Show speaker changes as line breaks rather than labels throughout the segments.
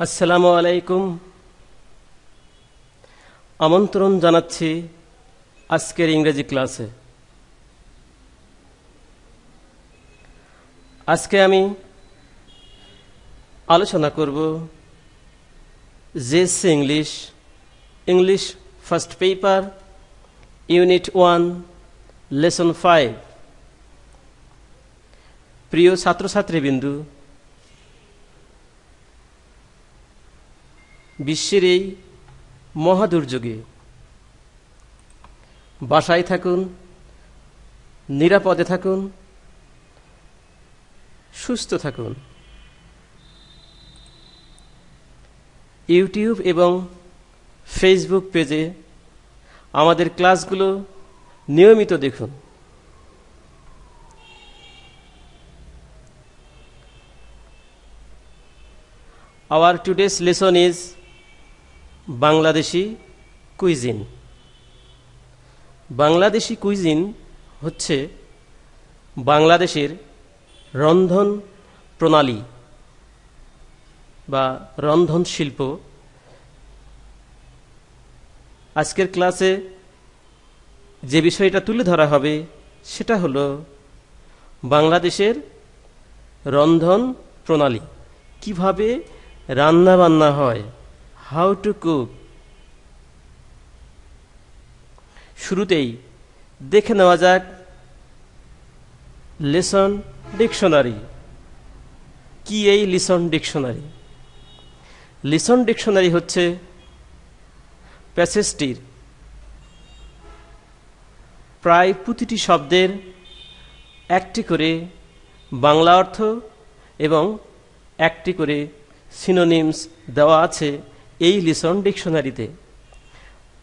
আসসালামু আলাইকুম। আমন্ত্রণ জানাচ্ছি আজকের ইংরেজি ক্লাসে। আজকে আমি আলোচনা করব JSC English first paper unit 1 lesson 5। প্রিয় ছাত্রছাত্রীবৃন্দু, বিশ্বের এই মহাদুর্যোগে বাসায় থাকুন, নিরাপদে থাকুন, সুস্থ থাকুন। ইউটিউব এবং ফেসবুক পেজে আমাদের ক্লাসগুলো নিয়মিত দেখুন। Our today's lesson is Bangladeshi cuisine. Bangladeshi cuisine হচ্ছে বাংলাদেশের রন্ধন প্রণালী বা রন্ধন শিল্প। আজকের ক্লাসে যে বিষয়টা তুলে ধরা হবে সেটা হলো বাংলাদেশের রন্ধন প্রণালী, কিভাবে রান্না বান্না হয়, হাউ টু কুক। শুরুতেই দেখে নেওয়া যাক লিসন ডিকশনারি। কি এই লিসন ডিকশনারি? লিসন ডিকশনারি হচ্ছে প্যাসেজটির প্রায় প্রতিটি শব্দের একটি করে বাংলা অর্থ এবং একটি করে সিনোনিমস দেওয়া আছে এই লিসন ডিকশনারিতে।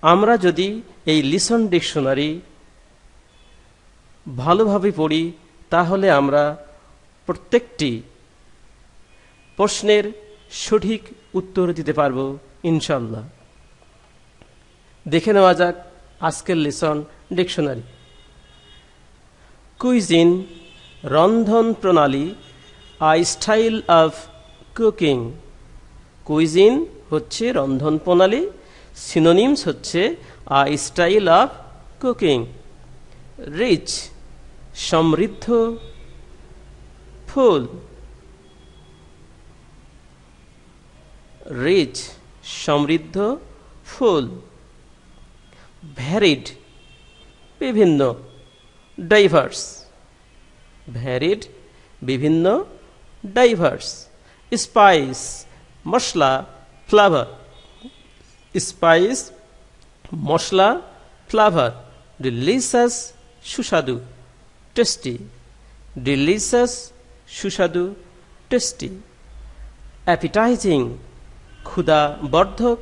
আমরা যদি এই লিসন ডিকশনারি ভালোভাবে পড়ি তাহলে আমরা প্রত্যেকটি প্রশ্নের সঠিক উত্তর দিতে পারব ইনশাল্লাহ। দেখে নেওয়া যাক আজকের লিসন ডিকশনারি। কুইজিন, রন্ধন প্রণালী, আ স্টাইল অফ কুকিং। কুইজিন হচ্ছে রন্ধন প্রণালী, সিনোনিমস হচ্ছে আ স্টাইল অফ কুকিং। রিচ, সমৃদ্ধ, ফুল। রিচ, সমৃদ্ধ, ফুল। ভ্যারিড, বিভিন্ন, ডাইভার্স। ভ্যারিড, বিভিন্ন, ডাইভার্স। স্পাইস, মশলা, ফ্লেভার। স্পাইস, মশলা, ফ্লেভার। ডিলিশাস, সুস্বাদু, টেস্টি। ডিলিশাস, সুস্বাদু, টেস্টি। অ্যাপিটাইজিং, ক্ষুধা বর্ধক।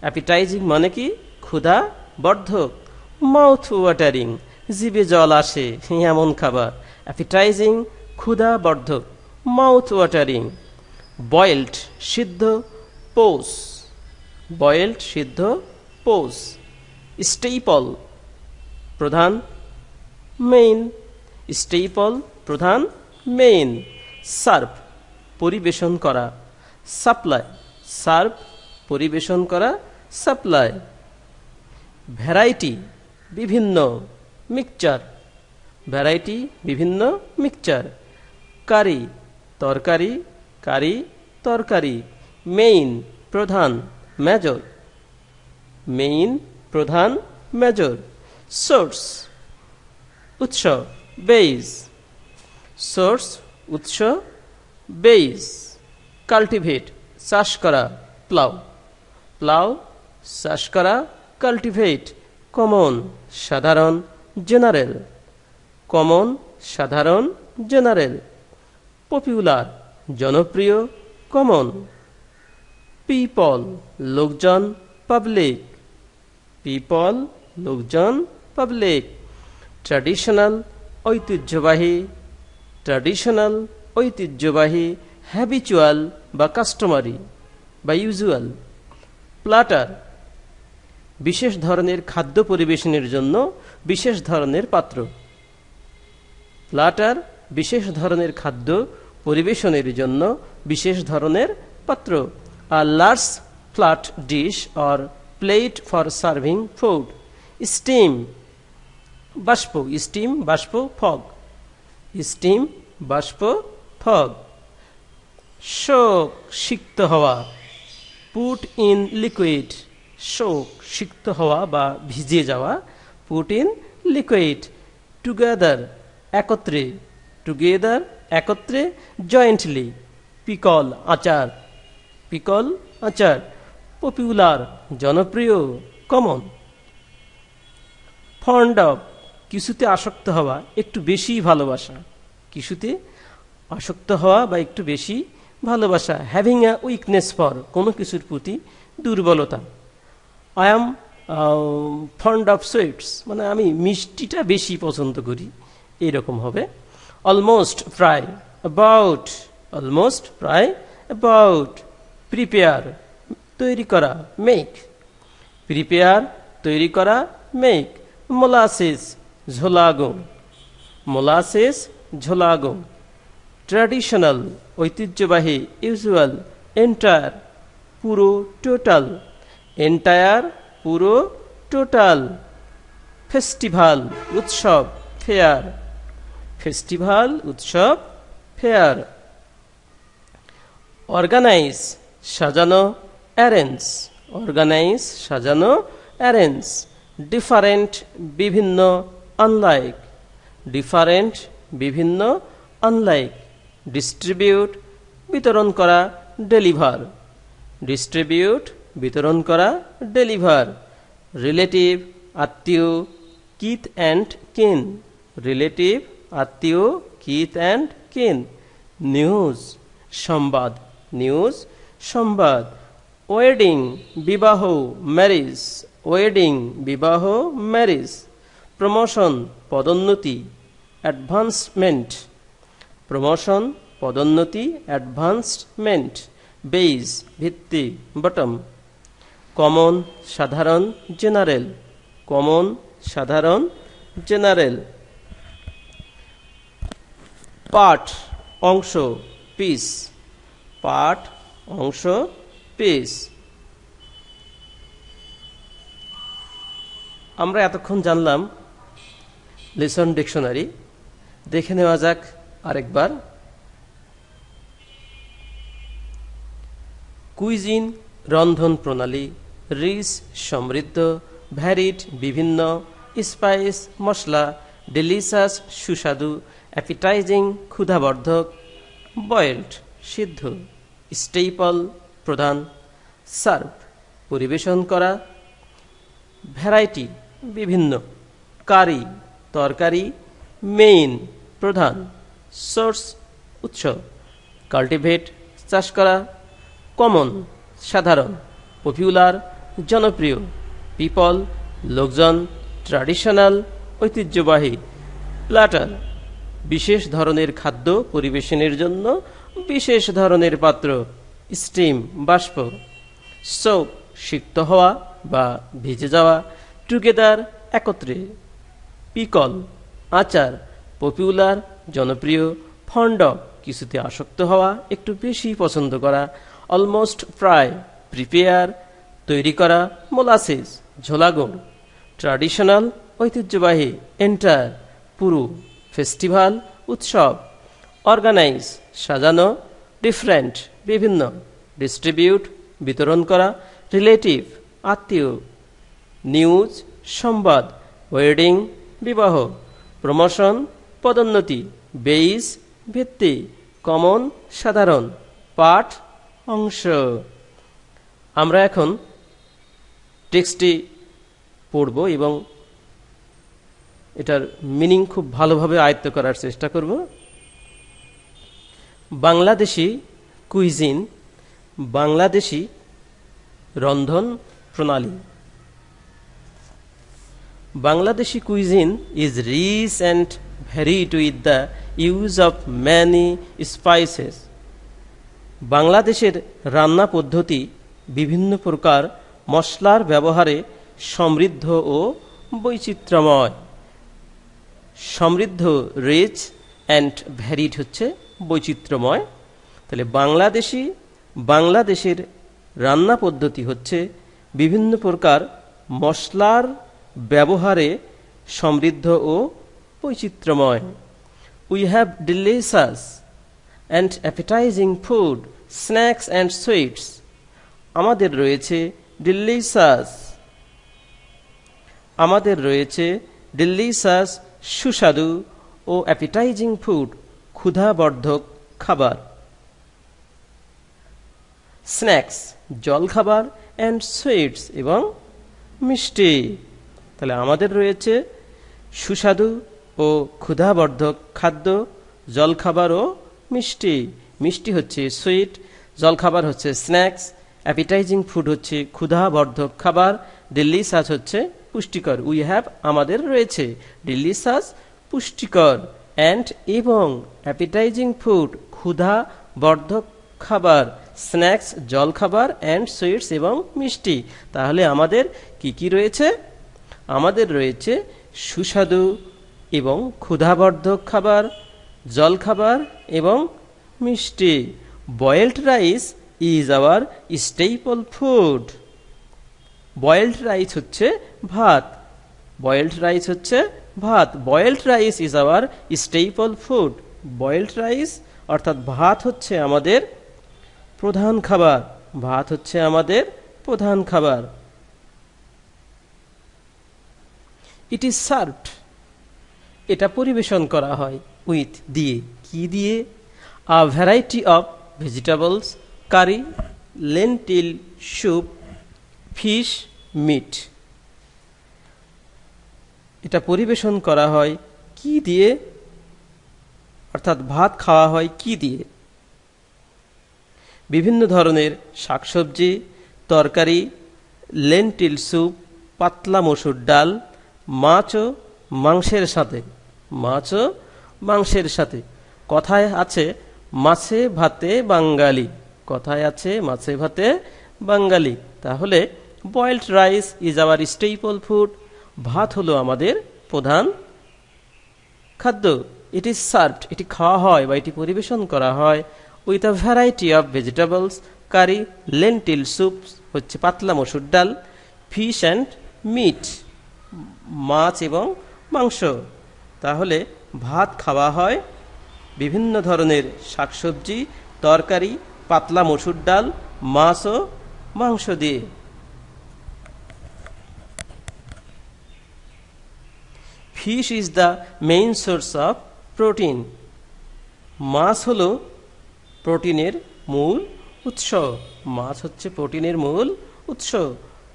অ্যাপিটাইজিং মানে কি? ক্ষুধা বর্ধক। মাউথ ওয়াটারিং, জিভে জল আসে এমন খাবার। অ্যাপিটাইজিং, ক্ষুধা বর্ধক, মাউথ ওয়াটারিং। বয়েলড, সিদ্ধ, পোস। বয়েলড, সিদ্ধ, পোস। স্টেপল, প্রধান, মেইন। স্টেপল, প্রধান, মেইন। সার্ভ, পরিবেশন করা। সাপ্লাই, সার্ভ, পরিবেশন করা, সাপ্লাই। ভ্যারাইটি, বিভিন্ন, মিক্সচার। ভ্যারাইটি, বিভিন্ন, মিক্সচার। কারি, তরকারি, কারি, তরকারি। মেইন, প্রধান, মেজর। মেইন, প্রধান, মেজর। সোর্স, উৎস, বেইজ। সোর্স, উৎস, বেইজ। কাল্টিভেট, চাষ করা, প্লাউ। প্লাউ, চাষ করা, কাল্টিভেট। কমন, সাধারণ, জেনারেল। কমন, সাধারণ, জেনারেল। পপুলার, জনপ্রিয়, কমন। পিপল, লোকজন, পাবলিক। পিপল, লোকজন, পাবলিক। ট্র্যাডিশনাল, ঐতিহ্যবাহী। ট্র্যাডিশনাল, ঐতিহ্যবাহী। হ্যাবিচুয়াল বা কাস্টমারি বা ইউজুয়াল। প্ল্যাটার, বিশেষ ধরনের খাদ্য পরিবেশনের জন্য বিশেষ ধরনের পাত্র। প্ল্যাটার, বিশেষ ধরনের খাদ্য পরিবেশনের জন্য বিশেষ ধরনের পাত্র। A large flat dish or plate for serving food. Steam, bashpo, steam, bashpo, fog. Steam, bashpo, fog. Shock, সিক্ত হওয়া, put in liquid. Shock, সিক্ত হওয়া বা ভিজে যাওয়া, put in liquid. Together, একত্রে, together, একত্রে, jointly. Pickle, আচার, pickle, আচার. Popular, জনপ্রিয়, common. Fond of, কিছুতে আসক্ত হওয়া, একটু বেশি ভালোবাসা, কিছুতে আসক্ত হওয়া বা একটু বেশি ভালোবাসা. হ্যাভিং আ উইকনেস ফর, কোনো কিছুর প্রতি দুর্বলতা. I am fond of sweets, মানে আমি মিষ্টিটা বেশি পছন্দ করি, এইরকম হবে. অলমোস্ট, প্রায়. অ্যাবাউট, অলমোস্ট, প্রায়. অ্যাবাউট. প্রিপেয়ার, তৈরি করা, মেক. প্রিপেয়ার, তৈরি করা, মেক. মোলাসেস, ঝোলাগো, মোলাসেস, ঝোলাগো. ট্র্যাডিশনাল, ঐতিহ্যবাহী. ইউজুয়াল, এন্টায়ার, পুরো, টোটাল. এন্টায়ার, পুরো, টোটাল. ফেস্টিভ্যাল, উৎসব, ফেয়ার. ফেস্টিভ্যাল, উৎসব, ফেয়ার. অর্গানাইজ, সাজানো, অ্যারেঞ্জ. অর্গানাইজ, সাজানো, অ্যারেঞ্জ. ডিফারেন্ট, বিভিন্ন, আনলাইক. ডিফারেন্ট, বিভিন্ন, আনলাইক. ডিস্ট্রিবিউট, বিতরণ করা, ডেলিভার. ডিস্ট্রিবিউট, বিতরণ করা, ডেলিভার. রিলেটিভ, আত্মীয়, কিথ অ্যান্ড কিন. রিলেটিভ, আত্মীয়, কিথ অ্যান্ড কিন. নিউজ, সংবাদ. নিউজ, সংবাদ. ওয়েডিং, বিবাহ, ম্যারেজ. ওয়েডিং, বিবাহ, ম্যারেজ. প্রমোশন, পদোন্নতি, অ্যাডভান্সমেন্ট. প্রমোশন, পদোন্নতি, অ্যাডভান্সমেন্ট. বেইজ, ভিত্তি, বটম. কমন, সাধারণ, জেনারেল. কমন, সাধারণ, জেনারেল. পার্ট, অংশ, পিস. পার্ট, অংশ, পিস. আমরা এতক্ষণ জানলাম লেসন ডিকশনারি. দেখে নেওয়া যাক আরেকবার. কুইজিন, রন্ধন প্রণালী. রিচ, সমৃদ্ধ. ভ্যারিড, বিভিন্ন. স্পাইস, মশলা. ডেলিশাস, সুস্বাদু. অ্যাপিটাইজিং, ক্ষুধাবর্ধক. বয়েলড, সিদ্ধ. স্টেপল, প্রধান. সার্ভ, পরিবেশন করা. ভ্যারাইটি, বিভিন্ন. কারি, তরকারি. মেইন, প্রধান. সোর্স, উৎস. কাল্টিভেট, চাষ করা. কমন, সাধারণ. পপুলার, জনপ্রিয়. পিপল, লোকজন. ট্র্যাডিশনাল, ঐতিহ্যবাহী. প্ল্যাটার, বিশেষ ধরনের খাদ্য পরিবেশনের জন্য বিশেষ ধরনের পাত্র. স্টিম, বাষ্প. সোক, সিক্ত হওয়া বা ভিজে যাওয়া. টুগেদার, একত্রে. পিকল, আচার. পপুলার, জনপ্রিয়. ফন্ড অফ, কিছুতে আসক্ত হওয়া, একটু বেশি পছন্দ করা. অলমোস্ট, প্রায়. প্রিপেয়ার, তৈরি করা. মোলাসেস, ঝোলাগুড়. ট্র্যাডিশনাল, ঐতিহ্যবাহী. এন্টায়ার, পুরো. ফেস্টিভ্যাল, উৎসব. অর্গানাইজ, সাজানো. ডিফারেন্ট, বিভিন্ন. ডিস্ট্রিবিউট, বিতরণ করা. রিলেটিভ, আত্মীয়. নিউজ, সংবাদ. ওয়েডিং, বিবাহ. প্রমোশন, পদোন্নতি. বেইজ, ভিত্তি. কমন, সাধারণ. পাঠ, অংশ. আমরা এখন টেক্সটটি পড়ব এবং এটার মিনিং খুব ভালোভাবে আয়ত্ত করার চেষ্টা করব. বাংলাদেশি কুইজিন, বাংলাদেশি রন্ধন প্রণালী. Bangladeshi cuisine is rich and varied with the use of many spices. বাংলাদেশের রান্না পদ্ধতি বিভিন্ন প্রকার মশলার ব্যবহারে সমৃদ্ধ ও বৈচিত্র্যময়. সমৃদ্ধ, রিচ, অ্যান্ড ভ্যারিড হচ্ছে বৈচিত্র্যময়. তাহলে বাংলাদেশের রান্না পদ্ধতি হচ্ছে বিভিন্ন প্রকার মশলার ব্যবহারে সমৃদ্ধ ও বৈচিত্র্যময়। We have delicious and appetizing food, snacks and sweets. আমাদের রয়েছে delicious, আমাদের রয়েছে delicious সুস্বাদু ও appetizing food ক্ষুধাবর্ধক খাবার, snacks জলখাবার and sweets এবং মিষ্টি। তাহলে আমাদের রয়েছে সুস্বাদু ও ক্ষুধাবর্ধক খাদ্য, জলখাবার ও মিষ্টি। মিষ্টি হচ্ছে সুইট, জলখাবার হচ্ছে স্ন্যাক্স, অ্যাপিটাইজিং ফুড হচ্ছে ক্ষুধাবর্ধক খাবার, ডেলিশাস হচ্ছে পুষ্টিকর। উই হ্যাভ আমাদের রয়েছে ডেলিশাস পুষ্টিকর অ্যান্ড এবং অ্যাপিটাইজিং ফুড ক্ষুধাবর্ধক খাবার, স্ন্যাক্স জলখাবার অ্যান্ড সুইটস এবং মিষ্টি। তাহলে আমাদের কি কি রয়েছে? আমাদের রয়েছে সুস্বাদু এবং ক্ষুধাবর্ধক খাবার, জলখাবার এবং মিষ্টি। Boiled rice is our staple food. Boiled rice হচ্ছে ভাত, বয়েলড রাইস হচ্ছে ভাত। Boiled rice is our staple food. Boiled rice অর্থাৎ ভাত হচ্ছে আমাদের প্রধান খাবার, ভাত হচ্ছে আমাদের প্রধান খাবার। ইট ইজ সার্ভড, এটা পরিবেশন করা হয় উইথ দিয়ে, কি দিয়ে? A variety of vegetables, curry, lentil soup, fish, meat. এটা পরিবেশন করা হয় কি দিয়ে? অর্থাৎ ভাত খাওয়া হয় কি দিয়ে? বিভিন্ন ধরনের শাকসবজি, তরকারি, লেন্টিল স্যুপ, পাতলা মসুর ডাল, মাছ ও মাংসের সাথে, মাছ ও মাংসের সাথে। কথায় আছে মাছে ভাতে বাঙালি, কথায় আছে মাছে ভাতে বাঙালি। তাহলে boiled rice is our staple food, ভাত হলো আমাদের প্রধান খাদ্য। ইট ইজ সার্ভড, এটি খাওয়া হয় বা এটি পরিবেশন করা হয় with a variety of vegetables, curry, lentil soup হচ্ছে পাতলা মসুর ডাল, ফিশ অ্যান্ড মিট মাছ এবং মাংস। তাহলে ভাত খাওয়া হয় বিভিন্ন ধরনের শাকসবজি, তরকারি, পাতলা মসুর ডাল, মাছ ও মাংস দিয়ে। Fish is the main source of protein. মাছ হলো প্রোটিনের মূল উৎস, মাছ হচ্ছে প্রোটিনের মূল উৎস।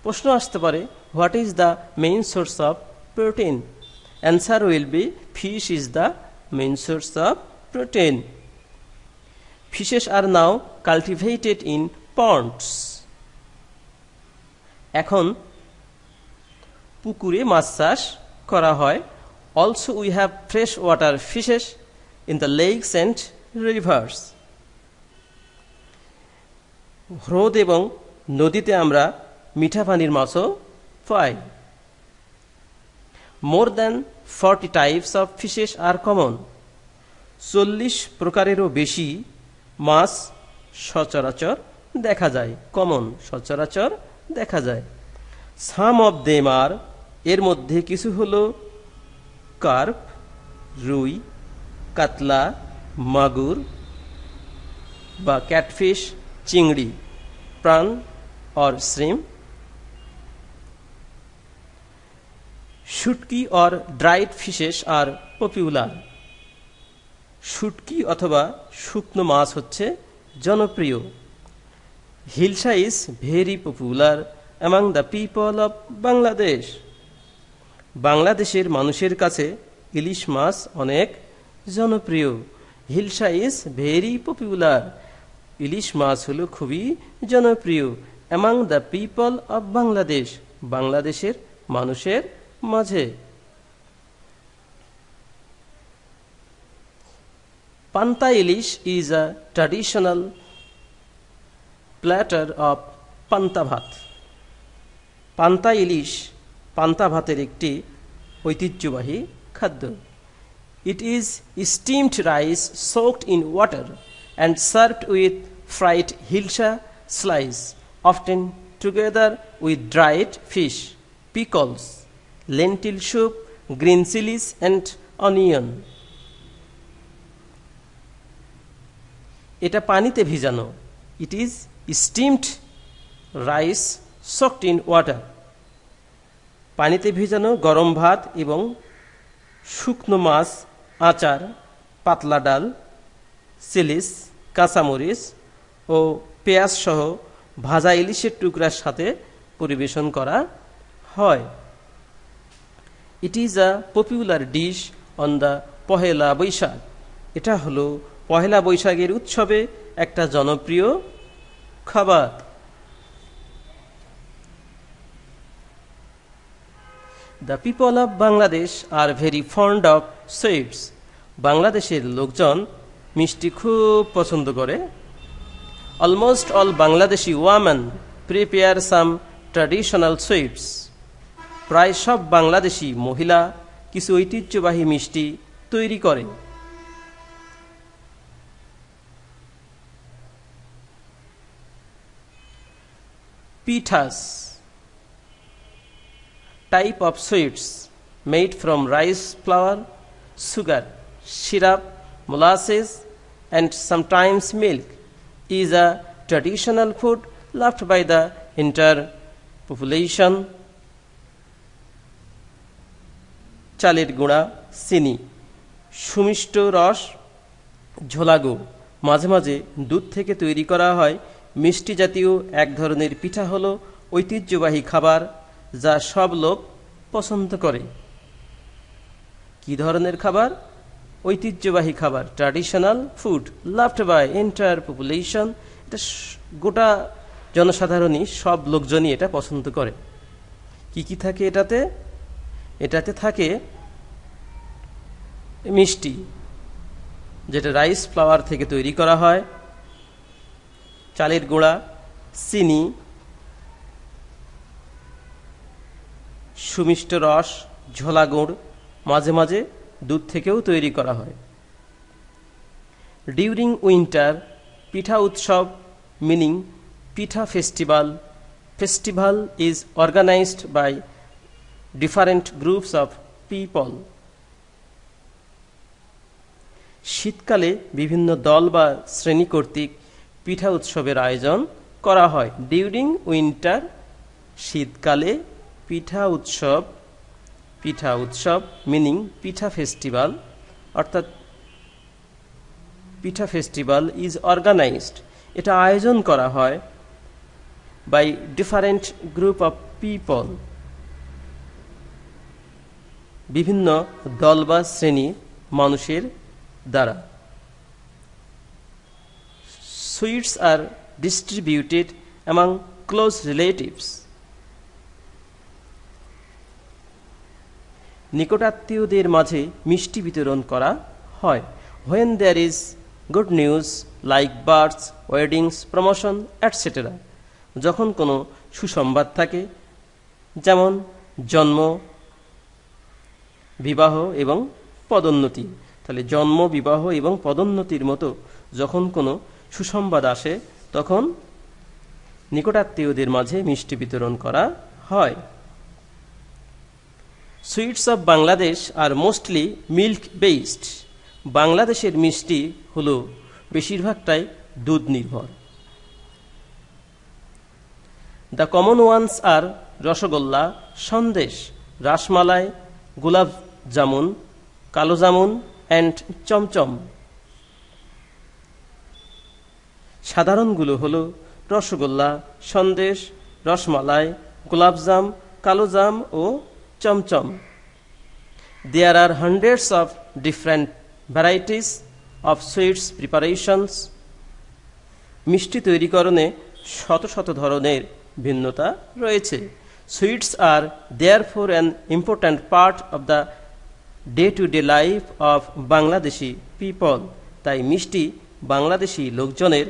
প্রশ্ন আসতে পারে what is the main source of protein? Answer will be fish is the main source of protein. Fishes are now cultivated in ponds. এখন পুকুরে মাছ চাষ করা হয়। Also we have fresh water fishes in the lakes and rivers. হ্রদ এবং নদীতে আমরা মিঠা পানির মাছও পাই। More than 40 types of fishes are common. 40 প্রকারেরও বেশি মাছ সচরাচর দেখা যায়। কমন সচরাচর দেখা যায়। সাম অফ দেম আর, এর মধ্যে কিছু হলো কার্প, রুই, কাতলা, মাগুর বা ক্যাটফিশ, চিংড়ি, প্রাণ অর শ্রিম, শুটকি or dried fishes are popular. শুটকি অথবা শুকনো মাছ হচ্ছে জনপ্রিয়। Hilsa is very popular among the people of Bangladesh. বাংলাদেশের মানুষের কাছে ইলিশ মাছ অনেক জনপ্রিয়। হিলসা ইজ ভেরি পপুলার, ইলিশ মাছ হলো খুবই জনপ্রিয়। Among the people of Bangladesh, বাংলাদেশের মানুষের মাঝে। Panta ilish is a traditional platter of panta bhat. পান্তা ইলিশ পান্তা ভাতের একটি ঐতিহ্যবাহী খাদ্য। It is steamed rice soaked in water and served with fried hilsa slice often together with dried fish, pickles, lentil soup, green chilies and onion. এটা পানিতে ভিজানো। It is steamed rice soaked in water. পানিতে ভিজানো গরম ভাত এবং শুকনো মাছ, আচার, পাতলা ডাল, চিলিস, কাঁচামরিচ ও পেঁয়াজ সহ ভাজা ইলিশের টুকরার সাথে পরিবেশন করা হয়। It is a popular dish on the Pohela Boishakh. এটা হলো পহেলা বৈশাখের উৎসবে একটা জনপ্রিয় খাবার। The people of Bangladesh are very fond of sweets. বাংলাদেশের লোকজন মিষ্টি খুব পছন্দ করে। Almost all Bangladeshi women prepare some traditional sweets. প্রায় সব বাংলাদেশি মহিলা কিছু ঐতিহ্যবাহী মিষ্টি তৈরি করে। Pithas, type of sweets made from rice flour, sugar, syrup, molasses and sometimes milk, is a traditional food loved by the entire population. চালের গুঁড়া, চিনি, সুমিষ্ট রস, ঝোলা গুড়, মাঝে মাঝে দুধ থেকে তৈরি করা হয় মিষ্টি জাতীয় এক ধরনের পিঠা হলো ঐতিহ্যবাহী খাবার যা সব লোক পছন্দ করে। কি ধরনের খাবার? ঐতিহ্যবাহী খাবার, traditional food loved by entire population. এটা গোটা জনসাধারণই, সব লোকজনই এটা পছন্দ করে। কি কি থাকে এটাতে? এটাতে থাকে মিষ্টি, যেটা রাইস ফ্লাওয়ার থেকে তৈরি করা হয়, চালের গুঁড়া, চিনি, সুমিষ্ট রস, ঝোলা গুড়, মাঝে মাঝে দুধ থেকেও তৈরি করা হয়। ডিউরিং উইন্টার, পিঠা উৎসব meaning pitha festival, festival is organized by different groups of people. শীতকালে বিভিন্ন দল বা শ্রেণী কর্তৃক পিঠা উৎসবের আয়োজন করা হয়। ডিউরিং উইন্টার, শীতকালে পিঠা উৎসব মিনিং পিঠা ফেস্টিভ্যাল, অর্থাৎ পিঠা ফেস্টিভ্যাল ইজ অর্গানাইজড, এটা আয়োজন করা হয় by different group of people, বিভিন্ন দল বা শ্রেণীর মানুষের দ্বারা। Sweets are distributed among close relatives. নিকটাত্মীয়দের মাঝে মিষ্টি বিতরণ করা হয়। When there is good news like births, weddings, promotion, etc. যখন কোনো সুসংবাদ থাকে, যেমন জন্ম, বিবাহ এবং পদোন্নতি, তাহলে জন্ম, বিবাহ এবং পদোন্নতির মতো যখন কোনো সুসংবাদ আসে তখন নিকটাত্মীয়দের মাঝে মিষ্টি বিতরণ করা হয়। Sweets of Bangladesh are mostly milk based. বাংলাদেশের মিষ্টি হলো বেশিরভাগটাই দুধ নির্ভর। The common ones are rasgulla, sandesh, rasmalai, gulab jamun, কালো জামুন অ্যান্ড চমচম। সাধারণগুলো হলো রসগোল্লা, সন্দেশ, রসমালাই, গোলাপজাম, কালোজাম ও chamcham. There are hundreds of different varieties of sweets preparations. মিষ্টি তৈরিকরণে শত শত ধরনের ভিন্নতা রয়েছে। Sweets are therefore an important part of the day-to-day life of Bangladeshi people. তাই মিষ্টি বাংলাদেশি লোকজনের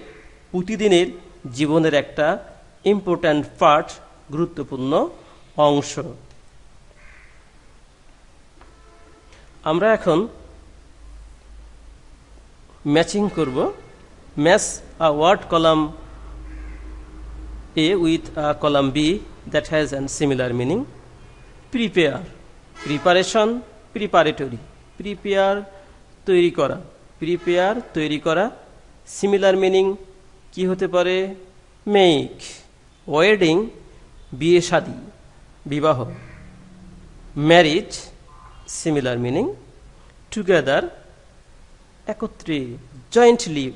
প্রতিদিনের জীবনের একটা ইম্পর্ট্যান্ট পার্ট, গুরুত্বপূর্ণ অংশ। আমরা এখন ম্যাচিং করব। Match a word column A with a column B that has a similar meaning. Prepare, preparation, preparatory. Prepare, তৈরি করা. Prepare, তৈরি করা. Similar meaning কি হতে পারে? Make. Wedding, বিয়ে শাদী, বিবাহ. Marriage, similar meaning. Together, একত্রে, jointly.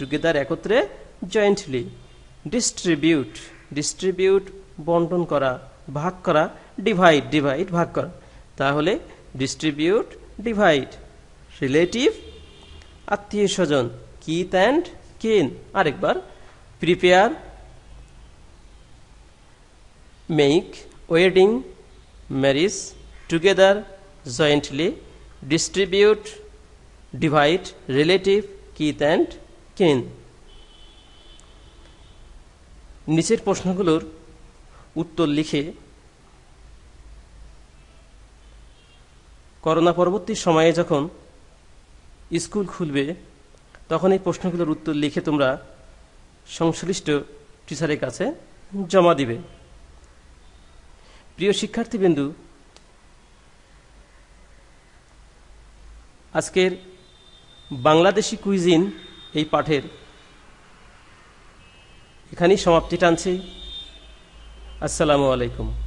Together, একত্রে, jointly. Distribute, distribute, বন্টন করা, ভাগ করা. Divide, divide, ভাগ করা. তাহলে distribute, divide. Relative, আত্মীয় স্বজন. Kith and kin. আরেকবার. Prepare, make, wedding, marriage, together, jointly, distribute, divide, relative, kith and kin. নিচের প্রশ্নগুলোর উত্তর লিখে করোনা পরবর্তী সময়ে যখন স্কুল খুলবে তখন এই প্রশ্নগুলোর উত্তর লিখে তোমরা সংশ্লিষ্ট টিচারের কাছে জমা দিবে। প্রিয় শিক্ষার্থীবৃন্দু, আজকের বাংলাদেশি কুইজিন এই পাঠের এখানেই সমাপ্তি টানছি। আসসালামু আলাইকুম।